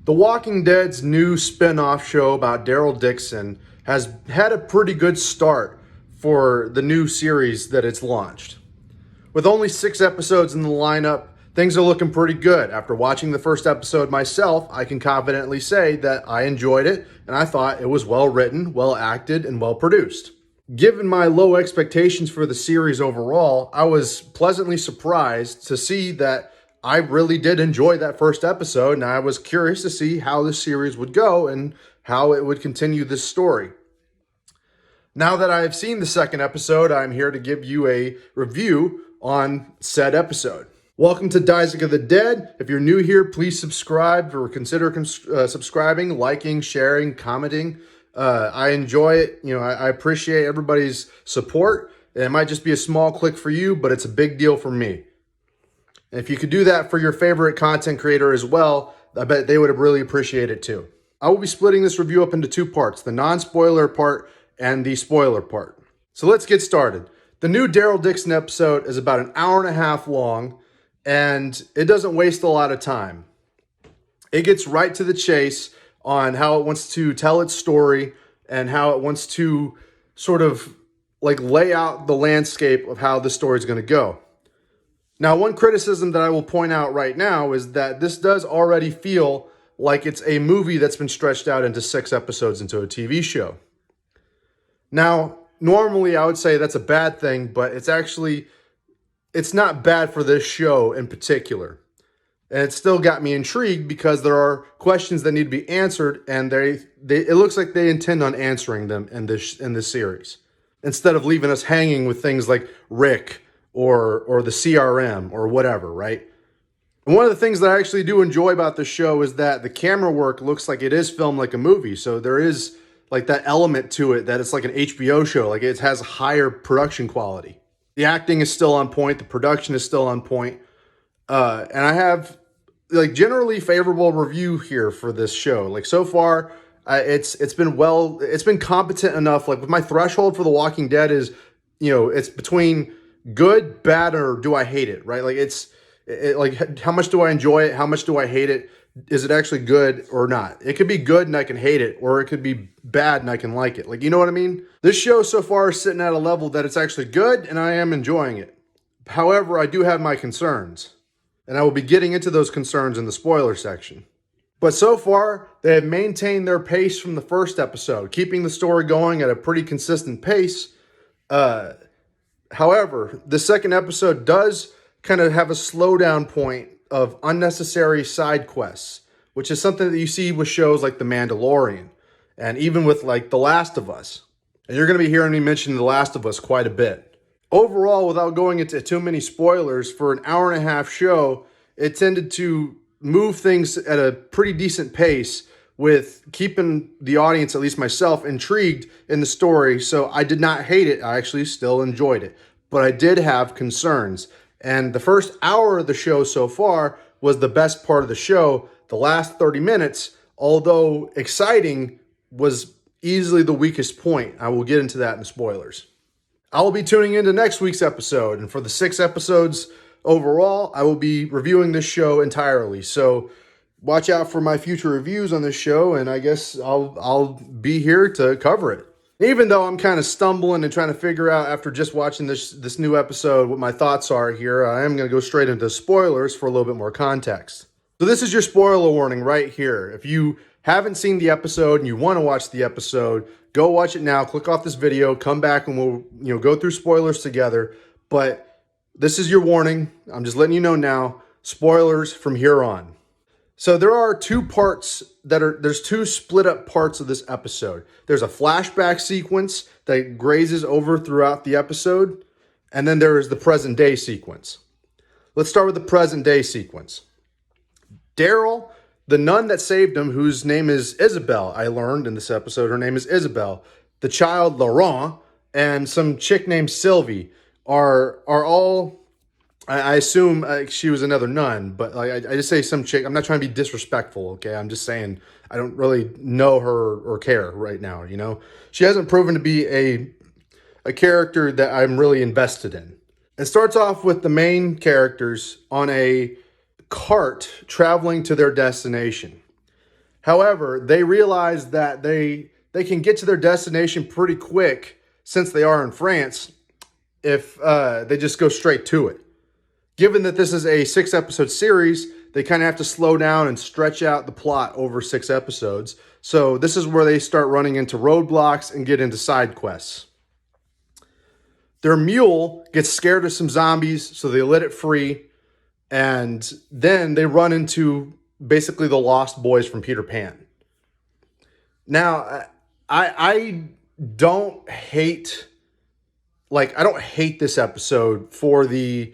The Walking Dead's new spin-off show about Daryl Dixon has had a pretty good start for the new series that it's launched. With only 6 episodes in the lineup, things are looking pretty good. After watching the first episode myself, I can confidently say that I enjoyed it and I thought it was well written, well acted, and well produced. Given my low expectations for the series overall, I was pleasantly surprised to see that I really did enjoy that first episode, and I was curious to see how the series would go and how it would continue this story. Now that I have seen the second episode, I'm here to give you a review on said episode. Welcome to Days of the Dead. If you're new here, please subscribe or consider subscribing, liking, sharing, commenting. I enjoy it. I appreciate everybody's support. It might just be a small click for you, but it's a big deal for me. And if you could do that for your favorite content creator as well, I bet they would have really appreciated it too. I will be splitting this review up into 2 parts, the non-spoiler part and the spoiler part. So let's get started. The new Daryl Dixon episode is about an hour and a half long, and it doesn't waste a lot of time. It gets right to the chase on how it wants to tell its story and how it wants to sort of like lay out the landscape of how the story is going to go. Now, one criticism that I will point out right now is that this does already feel like it's a movie that's been stretched out into 6 episodes into a TV show. Now, normally I would say that's a bad thing, but it's not bad for this show in particular. And it still got me intrigued because there are questions that need to be answered, and it looks like they intend on answering them in this series, instead of leaving us hanging with things like Rick or the CRM or whatever, right? And one of the things that I actually do enjoy about this show is that the camera work looks like it is filmed like a movie. So there is like that element to it that it's like an HBO show, like it has higher production quality. The acting is still on point, the production is still on point. And I have like generally favorable review here for this show. Like so far, it's been competent enough. Like with my threshold for The Walking Dead is, it's between good, bad, or do I hate it, right? Like like how much do I enjoy it? How much do I hate it? Is it actually good or not? It could be good and I can hate it, or it could be bad and I can like it. Like, you know what I mean? This show so far is sitting at a level that it's actually good and I am enjoying it. However, I do have my concerns, and I will be getting into those concerns in the spoiler section. But so far, they have maintained their pace from the first episode, keeping the story going at a pretty consistent pace. However, the second episode does kind of have a slowdown point of unnecessary side quests, which is something that you see with shows like The Mandalorian and even with like The Last of Us. And you're going to be hearing me mention The Last of Us quite a bit. Overall, without going into too many spoilers, for an hour and a half show, it tended to move things at a pretty decent pace with keeping the audience, at least myself, intrigued in the story. So I did not hate it. I actually still enjoyed it. But I did have concerns. And the first hour of the show so far was the best part of the show. The last 30 minutes, although exciting, was easily the weakest point. I will get into that in the spoilers. I will be tuning into next week's episode. And for the 6 episodes overall, I will be reviewing this show entirely. So watch out for my future reviews on this show, and I guess I'll be here to cover it. Even though I'm kind of stumbling and trying to figure out after just watching this new episode what my thoughts are here, I am going to go straight into spoilers for a little bit more context. So this is your spoiler warning right here. If you haven't seen the episode and you want to watch the episode, go watch it now. Click off this video, come back, and we'll go through spoilers together. But this is your warning. I'm just letting you know now. Spoilers from here on. So there are 2 parts there's 2 split up parts of this episode. There's a flashback sequence that grazes over throughout the episode, and then there is the present day sequence. Let's start with the present day sequence. Daryl, the nun that saved him, whose name is Isabel, I learned in this episode, her name is Isabel, the child Laurent, and some chick named Sylvie are all, I assume she was another nun, but like I just say some chick. I'm not trying to be disrespectful, okay? I'm just saying I don't really know her or care right now, She hasn't proven to be a character that I'm really invested in. It starts off with the main characters on a cart traveling to their destination. However, they realize that they can get to their destination pretty quick since they are in France if they just go straight to it. Given that this is a 6-episode series, they kind of have to slow down and stretch out the plot over 6 episodes. So this is where they start running into roadblocks and get into side quests. Their mule gets scared of some zombies, so they let it free. And then they run into basically the lost boys from Peter Pan. Now, I don't hate, I don't hate this episode for the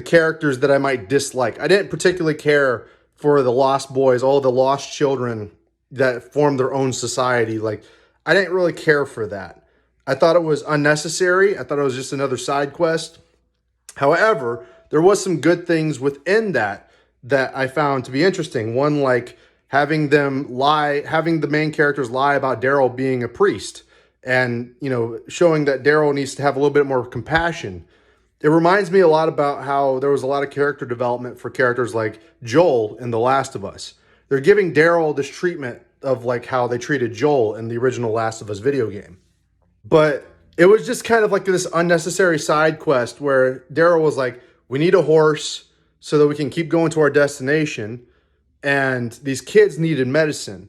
characters that I might dislike. I didn't particularly care for the lost boys, all the lost children that form their own society. I didn't really care for that. I thought it was unnecessary. I thought it was just another side quest. However, there was some good things within that I found to be interesting. One, having the main characters lie about Daryl being a priest, and showing that Daryl needs to have a little bit more compassion. It reminds me a lot about how there was a lot of character development for characters like Joel in The Last of Us. They're giving Daryl this treatment of how they treated Joel in the original Last of Us video game. But it was just kind of this unnecessary side quest where Daryl was like, we need a horse so that we can keep going to our destination. And these kids needed medicine.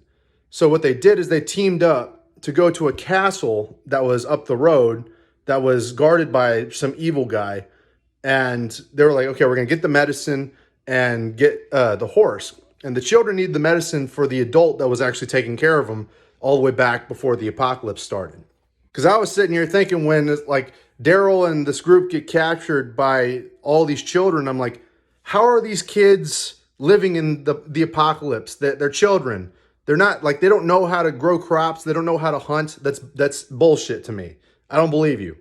So what they did is they teamed up to go to a castle that was up the road that was guarded by some evil guy. And they were like, okay, we're going to get the medicine and get the horse. And the children needed the medicine for the adult that was actually taking care of them all the way back before the apocalypse started. Because I was sitting here thinking when Daryl and this group get captured by all these children, I'm like, how are these kids living in the apocalypse? They're children. They're not they don't know how to grow crops. They don't know how to hunt. That's bullshit to me. I don't believe you.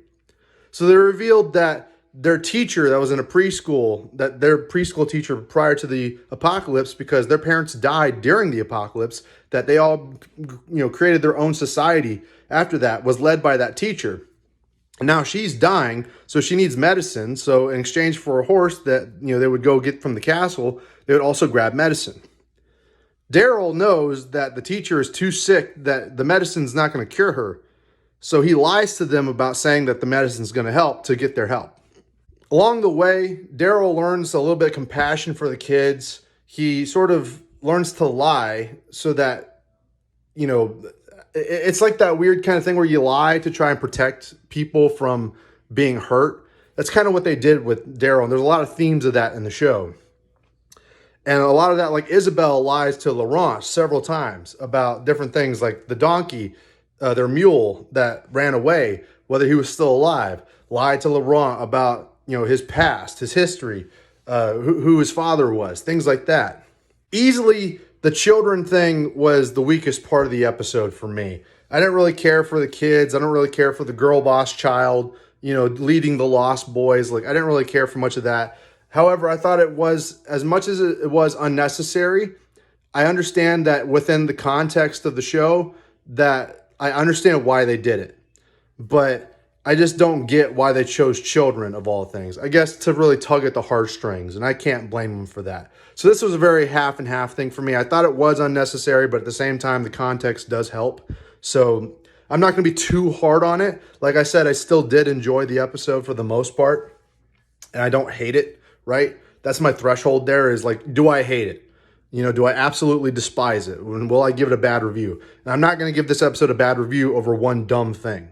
So they revealed that their teacher that was in a preschool, that their preschool teacher prior to the apocalypse, because their parents died during the apocalypse, that they all, created their own society after that, was led by that teacher. And now she's dying, so she needs medicine. So in exchange for a horse that, they would go get from the castle, they would also grab medicine. Daryl knows that the teacher is too sick, that the medicine's not going to cure her. So he lies to them about saying that the medicine's going to help to get their help. Along the way, Daryl learns a little bit of compassion for the kids. He sort of learns to lie so that, it's like that weird kind of thing where you lie to try and protect people from being hurt. That's kind of what they did with Daryl. And there's a lot of themes of that in the show. And a lot of that, Isabel lies to Laurent several times about different things, like the donkey, their mule that ran away, whether he was still alive. Lied to Laurent about, his past, his history, who his father was, things like that. Easily, the children thing was the weakest part of the episode for me. I didn't really care for the kids. I don't really care for the girl boss child, leading the lost boys. I didn't really care for much of that. However, I thought it was, as much as it was unnecessary, I understand that within the context of the show, that I understand why they did it. But I just don't get why they chose children of all things. I guess to really tug at the heartstrings, and I can't blame them for that. So this was a very half and half thing for me. I thought it was unnecessary, but at the same time, the context does help. So I'm not going to be too hard on it. Like I said, I still did enjoy the episode for the most part, and I don't hate it, right? That's my threshold there is do I hate it? Do I absolutely despise it? Will I give it a bad review? And I'm not going to give this episode a bad review over one dumb thing.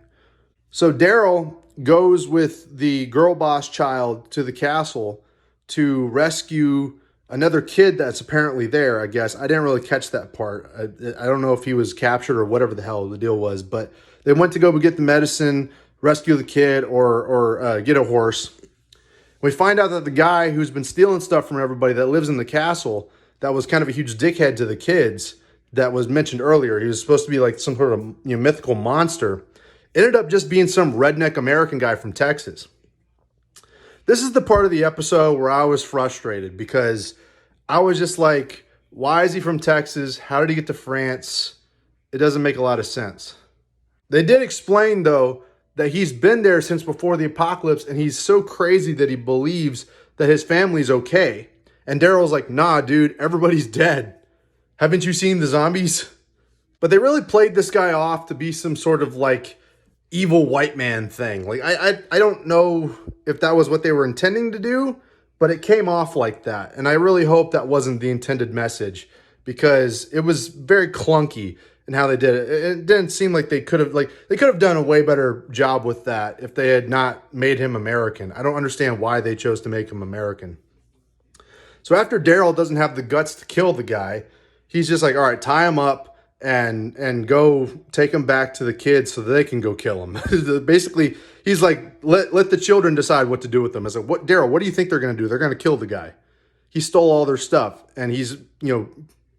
So Daryl goes with the girl boss child to the castle to rescue another kid that's apparently there, I guess. I didn't really catch that part. I don't know if he was captured or whatever the hell the deal was, but they went to go get the medicine, rescue the kid, or get a horse. We find out that the guy who's been stealing stuff from everybody that lives in the castle, that was kind of a huge dickhead to the kids that was mentioned earlier. He was supposed to be some sort of mythical monster. Ended up just being some redneck American guy from Texas. This is the part of the episode where I was frustrated because I was just like, why is he from Texas? How did he get to France? It doesn't make a lot of sense. They did explain, though, that he's been there since before the apocalypse, and he's so crazy that he believes that his family's okay. And Daryl's like, nah, dude, everybody's dead. Haven't you seen the zombies? But they really played this guy off to be some sort of like evil white man thing. Like I don't know if that was what they were intending to do, but it came off like that. And I really hope that wasn't the intended message, because it was very clunky in how they did it. It didn't seem like they could have done a way better job with that if they had not made him American. I don't understand why they chose to make him American. So after Daryl doesn't have the guts to kill the guy, he's just like, all right, tie him up and go take him back to the kids so that they can go kill him. Basically, he's like, let the children decide what to do with them. I said, what, Daryl, what do you think they're going to do? They're going to kill the guy. He stole all their stuff, and he's,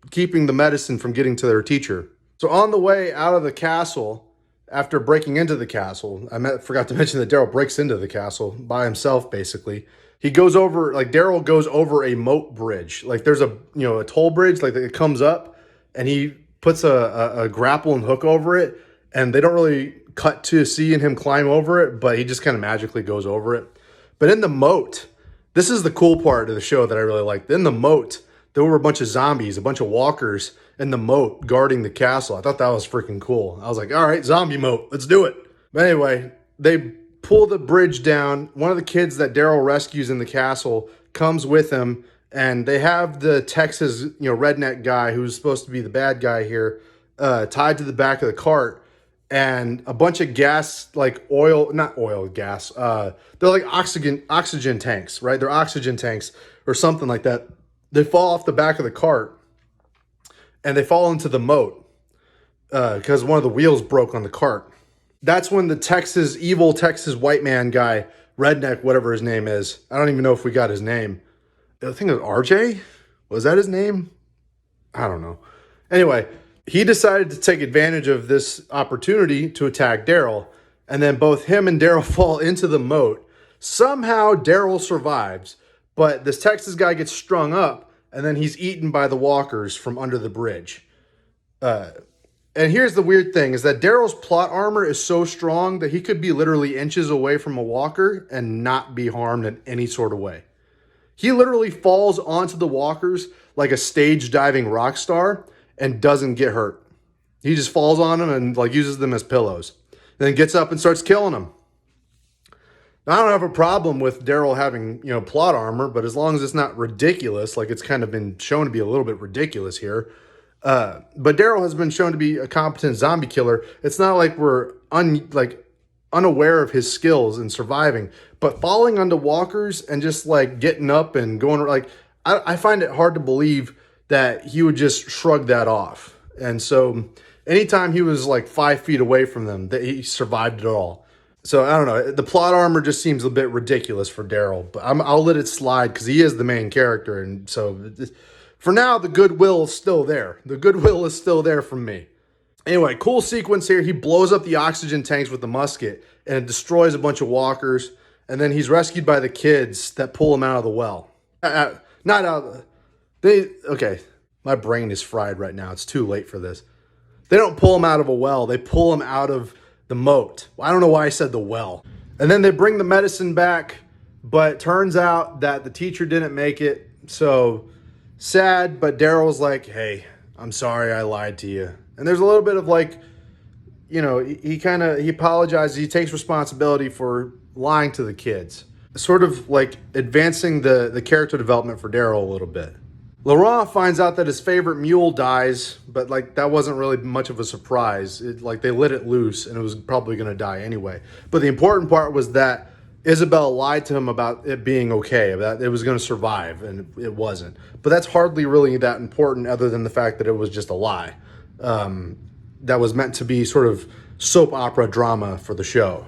keeping the medicine from getting to their teacher. So on the way out of the castle, after breaking into the castle, forgot to mention that Daryl breaks into the castle by himself, basically. He goes over, like Daryl goes over a moat bridge. Like there's a toll bridge, like it comes up, and he puts a grapple and hook over it, and they don't really cut to seeing him climb over it, but he just kind of magically goes over it. But in the moat, this is the cool part of the show that I really liked. In the moat, there were a bunch of zombies, a bunch of walkers in the moat guarding the castle. I thought that was freaking cool. I was like, all right, zombie moat, let's do it. But anyway, they pull the bridge down. One of the kids that Daryl rescues in the castle comes with him, and they have the Texas, redneck guy who's supposed to be the bad guy here, tied to the back of the cart, and a bunch of gas, like not oil, gas. They're like oxygen tanks, right? They're oxygen tanks or something like that. They fall off the back of the cart, and they fall into the moat because one of the wheels broke on the cart. That's when the evil Texas white man guy, redneck, whatever his name is. I don't even know if we got his name. I think it was RJ. Was that his name? I don't know. Anyway, he decided to take advantage of this opportunity to attack Daryl. And then both him and Daryl fall into the moat. Somehow Daryl survives, but this Texas guy gets strung up, and then he's eaten by the walkers from under the bridge. And here's the weird thing, is that Daryl's plot armor is so strong that he could be literally inches away from a walker and not be harmed in any sort of way. He literally falls onto the walkers like a stage diving rock star and doesn't get hurt. He just falls on them and uses them as pillows. Then gets up and starts killing them. Now, I don't have a problem with Daryl having, plot armor, but as long as it's not ridiculous, like it's kind of been shown to be a little bit ridiculous here. But Daryl has been shown to be a competent zombie killer. It's not like we're unaware of his skills in surviving, but falling onto walkers and just getting up and going, I find it hard to believe that he would just shrug that off. And so anytime he was 5 feet away from them, that he survived it all. So I don't know. The plot armor just seems a bit ridiculous for Daryl, but I'll let it slide because he is the main character. And so for now, the goodwill is still there. The goodwill is still there from me. Anyway, cool sequence here. He blows up the oxygen tanks with the musket, and it destroys a bunch of walkers. And then he's rescued by the kids that pull him out of the well. Not out. Okay, my brain is fried right now. It's too late for this. They don't pull him out of a well. They pull him out of the moat. I don't know why I said the well. And then they bring the medicine back, but turns out that the teacher didn't make it. So sad, but Daryl's like, hey, I'm sorry I lied to you. And there's a little bit of he apologizes. He takes responsibility for lying to the kids. Sort of advancing the character development for Daryl a little bit. Laurent finds out that his favorite mule dies, but that wasn't really much of a surprise. They let it loose, and it was probably going to die anyway. But the important part was that Isabel lied to him about it being okay, that it was going to survive, and it wasn't. But that's hardly really that important, other than the fact that it was just a lie that was meant to be sort of soap opera drama for the show.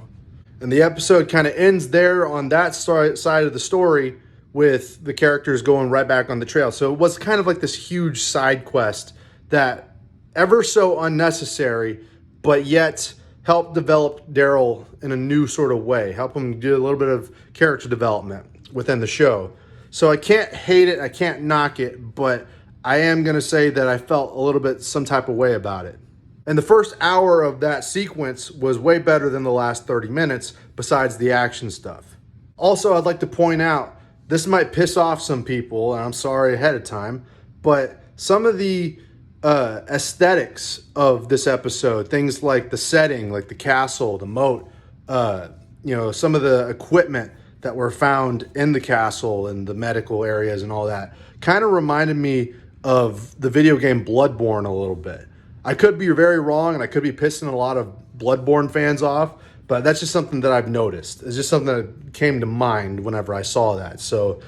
And the episode kind of ends there on that side of the story, with the characters going right back on the trail. So it was kind of like this huge side quest that ever so unnecessary, but yet helped develop Daryl in a new sort of way, help him do a little bit of character development within the show. So I can't hate it, I can't knock it, but I am going to say that I felt a little bit some type of way about it. And the first hour of that sequence was way better than the last 30 minutes, besides the action stuff. Also, I'd like to point out, this might piss off some people, and I'm sorry ahead of time, but some of the aesthetics of this episode. Things like the setting, like the castle, the moat, some of the equipment that were found in the castle and the medical areas and all that kind of reminded me of the video game Bloodborne a little bit. I could be very wrong, and I could be pissing a lot of Bloodborne fans off, but that's just something that I've noticed. It's just something that came to mind whenever I saw that. So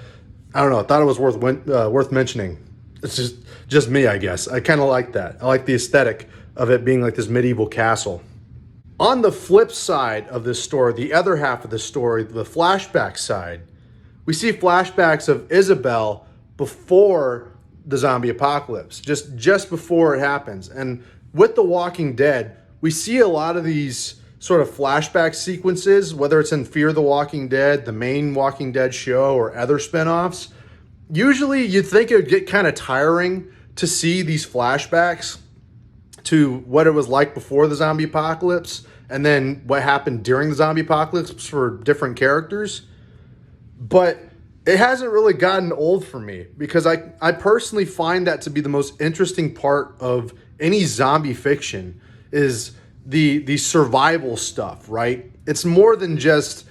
I don't know. I thought it was worth mentioning. It's just me, I guess. I kind of like that. I like the aesthetic of it being like this medieval castle. On the flip side of this story, the other half of the story, the flashback side, we see flashbacks of Isabel before the zombie apocalypse, just before it happens. And with The Walking Dead, we see a lot of these sort of flashback sequences, whether it's in Fear the Walking Dead, the main Walking Dead show, or other spinoffs. Usually you'd think it would get kind of tiring to see these flashbacks to what it was like before the zombie apocalypse and then what happened during the zombie apocalypse for different characters. But it hasn't really gotten old for me because I personally find that to be the most interesting part of any zombie fiction is the survival stuff, right? It's more than just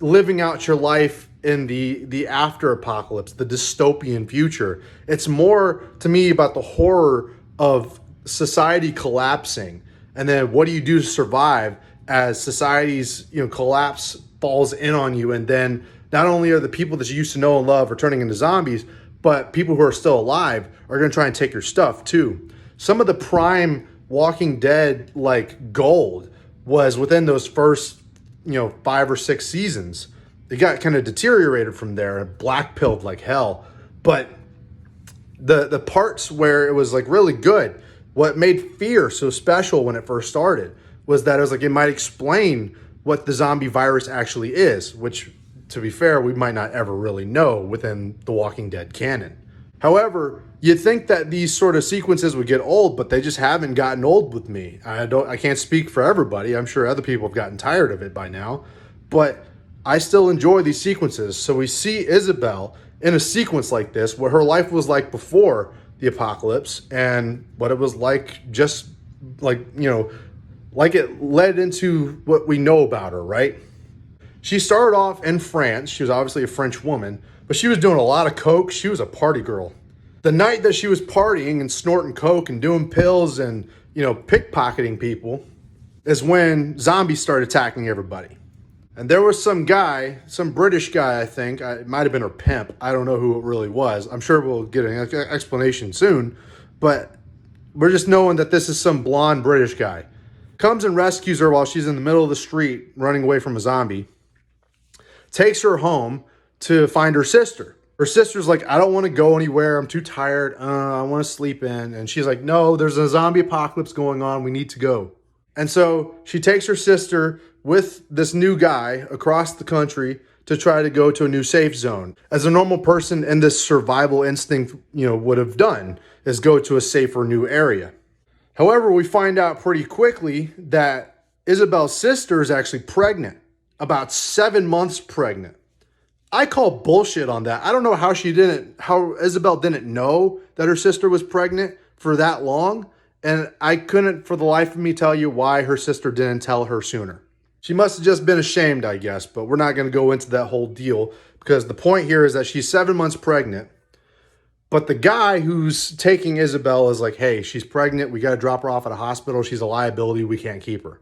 living out your life in the after apocalypse, the dystopian future. It's more to me about the horror of society collapsing, and then what do you do to survive as society's collapse falls in on you, and then not only are the people that you used to know and love are turning into zombies, but people who are still alive are going to try and take your stuff too. Some of the prime Walking Dead like gold was within those first 5 or 6 seasons. It got kind of deteriorated from there and black-pilled like hell. But the parts where it was like really good, what made Fear so special when it first started was that it was like it might explain what the zombie virus actually is, which, to be fair, we might not ever really know within the Walking Dead canon. However, you'd think that these sort of sequences would get old, but they just haven't gotten old with me. I can't speak for everybody. I'm sure other people have gotten tired of it by now, but I still enjoy these sequences. So we see Isabel in a sequence like this, what her life was like before the apocalypse and what it was like just like, like it led into what we know about her, right? She started off in France. She was obviously a French woman, but she was doing a lot of coke. She was a party girl. The night that she was partying and snorting coke and doing pills and, pickpocketing people is when zombies started attacking everybody. And there was some guy, some British guy, I think. It might have been her pimp. I don't know who it really was. I'm sure we'll get an explanation soon. But we're just knowing that this is some blonde British guy. Comes and rescues her while she's in the middle of the street running away from a zombie. Takes her home to find her sister. Her sister's like, I don't want to go anywhere. I'm too tired. I want to sleep in. And she's like, no, there's a zombie apocalypse going on. We need to go. And so she takes her sister with this new guy across the country to try to go to a new safe zone. As a normal person in this survival instinct, would have done, is go to a safer new area. However, we find out pretty quickly that Isabel's sister is actually pregnant, about 7 months pregnant. I call bullshit on that. I don't know how Isabel didn't know that her sister was pregnant for that long. And I couldn't for the life of me tell you why her sister didn't tell her sooner. She must have just been ashamed, I guess, but we're not going to go into that whole deal because the point here is that she's 7 months pregnant. But the guy who's taking Isabel is like, hey, she's pregnant. We got to drop her off at a hospital. She's a liability. We can't keep her.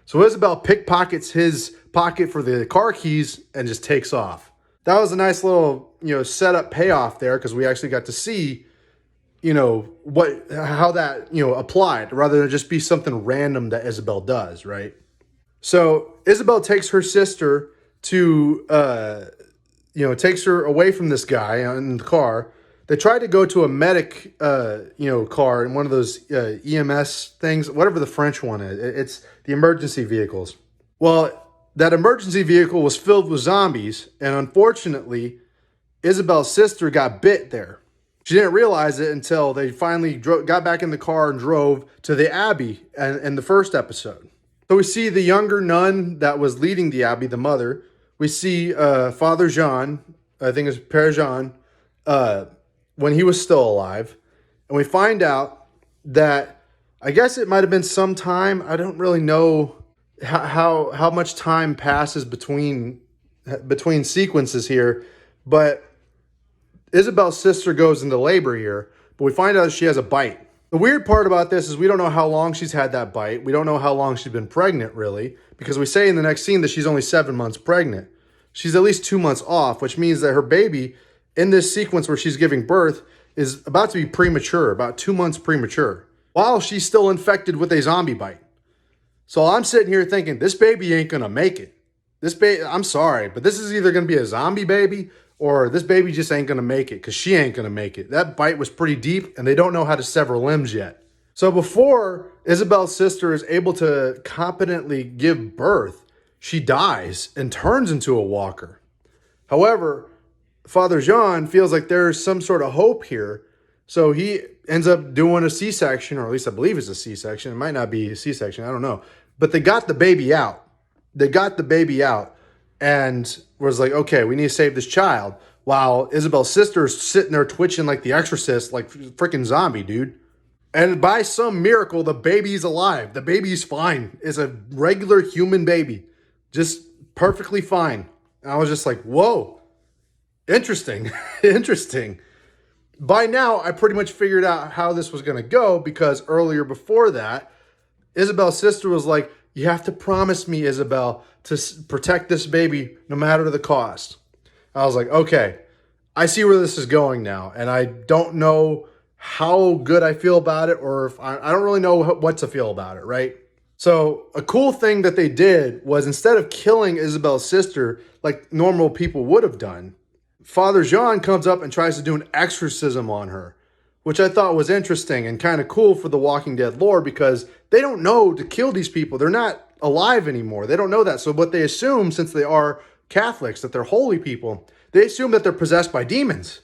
So Isabel pickpockets his pocket for the car keys and just takes off. That was a nice little, setup payoff there because we actually got to see, how that, applied rather than just be something random that Isabel does, right? So Isabel takes her sister to, takes her away from this guy in the car. They tried to go to a medic, car in one of those EMS things, whatever the French one is. It's the emergency vehicles. Well, that emergency vehicle was filled with zombies, and unfortunately, Isabel's sister got bit there. She didn't realize it until they finally got back in the car and drove to the Abbey in the first episode. So we see the younger nun that was leading the Abbey, the mother. We see Father Jean, I think it's Père Jean, when he was still alive. And we find out that I guess it might have been some time. I don't really know how much time passes between sequences here, but Isabel's sister goes into labor here, but we find out she has a bite. The weird part about this is we don't know how long she's had that bite. We don't know how long she's been pregnant, really, because we say in the next scene that she's only 7 months pregnant. She's at least 2 months off, which means that her baby, in this sequence where she's giving birth, is about to be premature, about 2 months premature, while she's still infected with a zombie bite. So I'm sitting here thinking, this baby ain't gonna make it. This baby, I'm sorry, but this is either gonna be a zombie baby or this baby just ain't gonna make it, because she ain't gonna make it. That bite was pretty deep, and they don't know how to sever limbs yet. So before Isabel's sister is able to competently give birth, she dies and turns into a walker. However, Father Jean feels like there's some sort of hope here, so he ends up doing a C-section, or at least I believe it's a C-section. It might not be a C-section, I don't know. But they got the baby out. They got the baby out and was like, okay, we need to save this child. While Isabel's sister is sitting there twitching like the Exorcist, like freaking zombie, dude. And by some miracle, the baby's alive. The baby's fine. It's a regular human baby. Just perfectly fine. And I was just like, whoa, interesting, interesting. By now, I pretty much figured out how this was going to go, because earlier before that, Isabel's sister was like, you have to promise me, Isabel, to protect this baby no matter the cost. I was like, okay, I see where this is going now. And I don't know how good I feel about it, or if I don't really know what to feel about it, right? So a cool thing that they did was, instead of killing Isabel's sister like normal people would have done, Father Jean comes up and tries to do an exorcism on her, which I thought was interesting and kind of cool for the Walking Dead lore, because they don't know to kill these people. They're not alive anymore. They don't know that. So what they assume, since they are Catholics, that they're holy people, they assume that they're possessed by demons.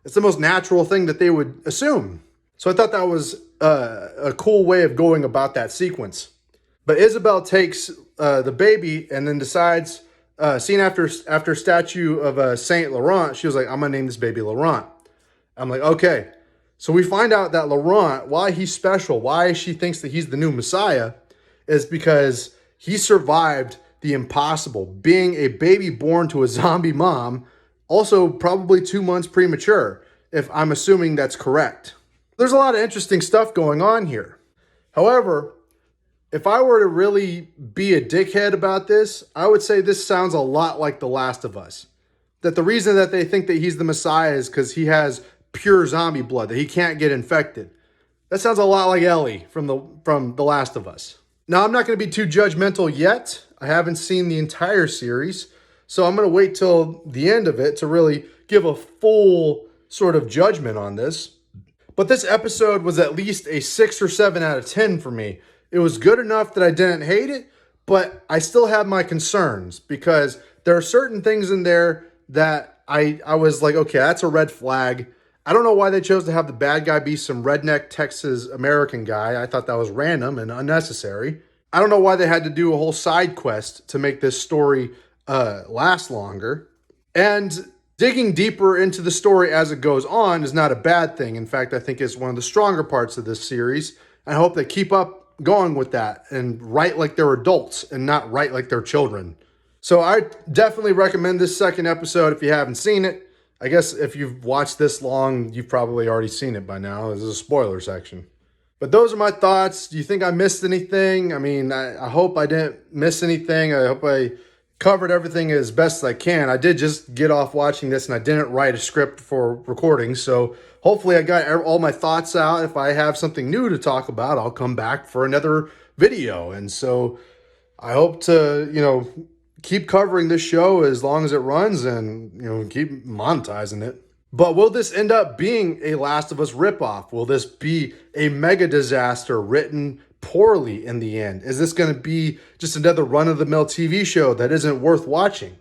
It's the most natural thing that they would assume. So I thought that was a cool way of going about that sequence. But Isabel takes the baby and then decides, seen after statue of Saint Laurent, she was like, I'm going to name this baby Laurent. I'm like, okay. So we find out that Laurent, why he's special, why she thinks that he's the new Messiah, is because he survived the impossible, being a baby born to a zombie mom, also probably 2 months premature, if I'm assuming that's correct. There's a lot of interesting stuff going on here. However, if I were to really be a dickhead about this, I would say this sounds a lot like The Last of Us. That the reason that they think that he's the Messiah is because he has pure zombie blood, that he can't get infected. That sounds a lot like Ellie from The Last of Us. Now, I'm not going to be too judgmental yet. I haven't seen the entire series, so I'm going to wait till the end of it to really give a full sort of judgment on this. But this episode was at least a 6 or 7 out of 10 for me. It was good enough that I didn't hate it, but I still have my concerns, because there are certain things in there that I was like, okay, that's a red flag. I don't know why they chose to have the bad guy be some redneck Texas American guy. I thought that was random and unnecessary. I don't know why they had to do a whole side quest to make this story last longer. And digging deeper into the story as it goes on is not a bad thing. In fact, I think it's one of the stronger parts of this series. I hope they keep up going with that and write like they're adults and not write like they're children. So I definitely recommend this second episode if you haven't seen it. I guess if you've watched this long, you've probably already seen it by now. This is a spoiler section. But those are my thoughts. Do you think I missed anything? I mean, I hope I didn't miss anything. I hope I covered everything as best as I can. I did just get off watching this, and I didn't write a script for recording. So hopefully I got all my thoughts out. If I have something new to talk about, I'll come back for another video. And so I hope to, keep covering this show as long as it runs and, keep monetizing it. But will this end up being a Last of Us ripoff? Will this be a mega disaster written poorly in the end? Is this going to be just another run-of-the-mill TV show that isn't worth watching?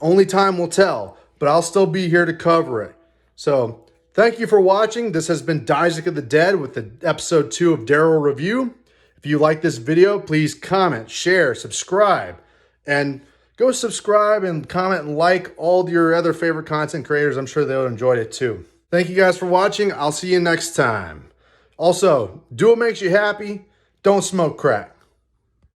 Only time will tell, but I'll still be here to cover it. So thank you for watching. This has been Isaac of the Dead with the episode 2 of Daryl Review. If you like this video, please comment, share, subscribe. And go subscribe and comment and like all your other favorite content creators. I'm sure they'll enjoy it too. Thank you guys for watching. I'll see you next time. Also, do what makes you happy. Don't smoke crack.